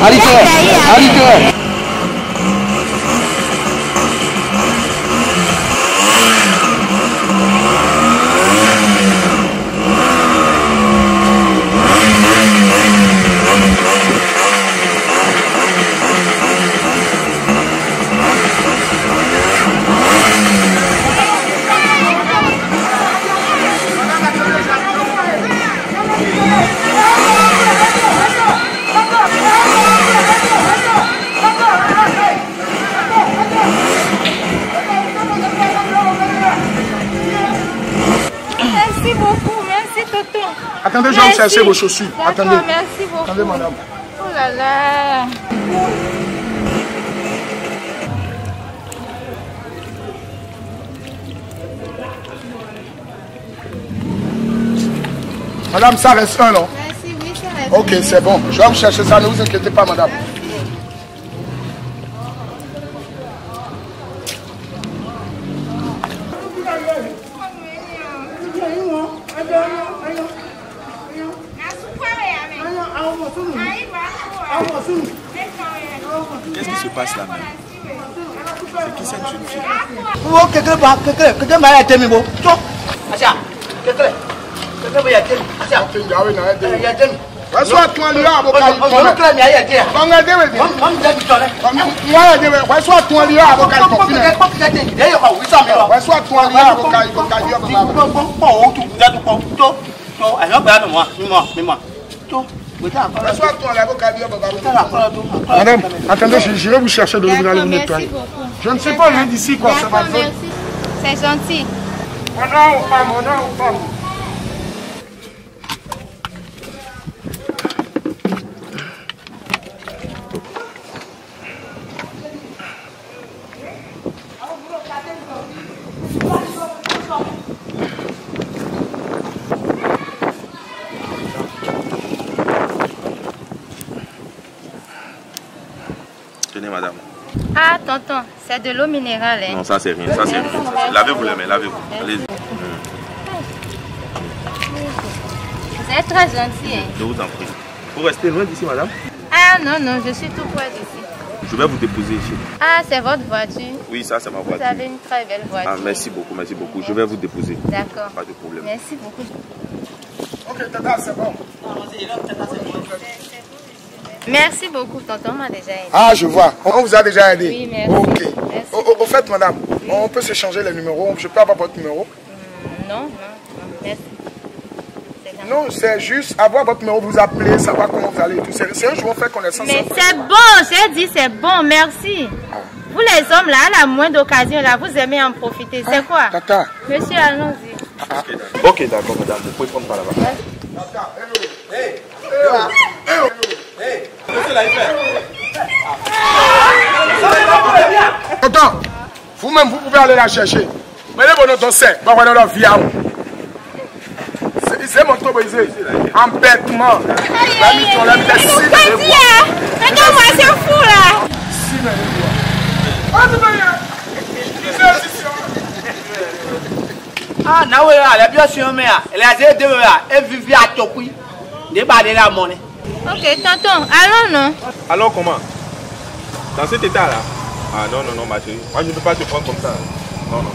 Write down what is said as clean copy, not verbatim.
Allez, Attendez, je vais me chercher vos chaussures. Attendez. Merci beaucoup. Attendez, madame. Oh là là. Madame, ça reste un, non? Merci, oui, ça reste. Ok, c'est bon. Je vais me chercher ça, ne vous inquiétez pas, madame. Qu'est-ce qui se passe là même? C'est qui cette jeune fille? Madame, attendez, je vais vous chercher de l'eau, vous allez vous nettoyer. Je ne sais pas rien d'ici, quoi. Merci, c'est gentil. Mon nom ou pas, mon nom ou pas. Tenez, madame. Ah, tonton, c'est de l'eau minérale. Hein. Non, ça c'est rien, ça c'est rien. Lavez-vous les mains, lavez-vous. Allez-y. Vous êtes très gentil. Hein. Je vous en prie. Vous restez loin d'ici, madame? Ah non, non, je suis tout près d'ici. Je vais vous déposer ici. Ah, c'est votre voiture? Oui, ça c'est ma voiture. Vous avez une très belle voiture. Ah, merci beaucoup, merci beaucoup. Je vais vous déposer. D'accord. Pas de problème. Merci beaucoup. Ok, tata, c'est bon. Merci beaucoup, tonton m'a déjà aidé. Ah, je vois. On vous a déjà aidé. Oui, merci. Ok. Merci. Au fait, madame, on peut s'échanger les numéros. Je peux avoir votre numéro? Non, non, non, merci. Non, c'est juste avoir votre numéro, vous appeler, savoir comment vous allez et tout. C'est un jour on fait connaissance. Mais c'est bon, j'ai dit c'est bon, merci. Vous les hommes là, à la moindre occasion là, vous aimez en profiter. C'est quoi? Tata. Monsieur, allons-y. Ok, d'accord, madame. Vous pouvez prendre par là-bas. Tata, hello. Hey. Hello. Hey. Monsieur l'a fait. Tonton, vous-même, vous pouvez aller la chercher. Mais les bonhommes, c'est, bon, on va via. C'est mon tour, embêtement. La mission, la vitesse, si, regarde-moi, c'est fou là. Ah, now we are, bien sûr, mais elle a dit de elle vit à Tokui. Débarrer la monnaie. Ok, tonton, allons, non? Alors comment? Dans cet état-là? Ah non, non, non, ma chérie. Moi, je ne peux pas te prendre comme ça. Non, non.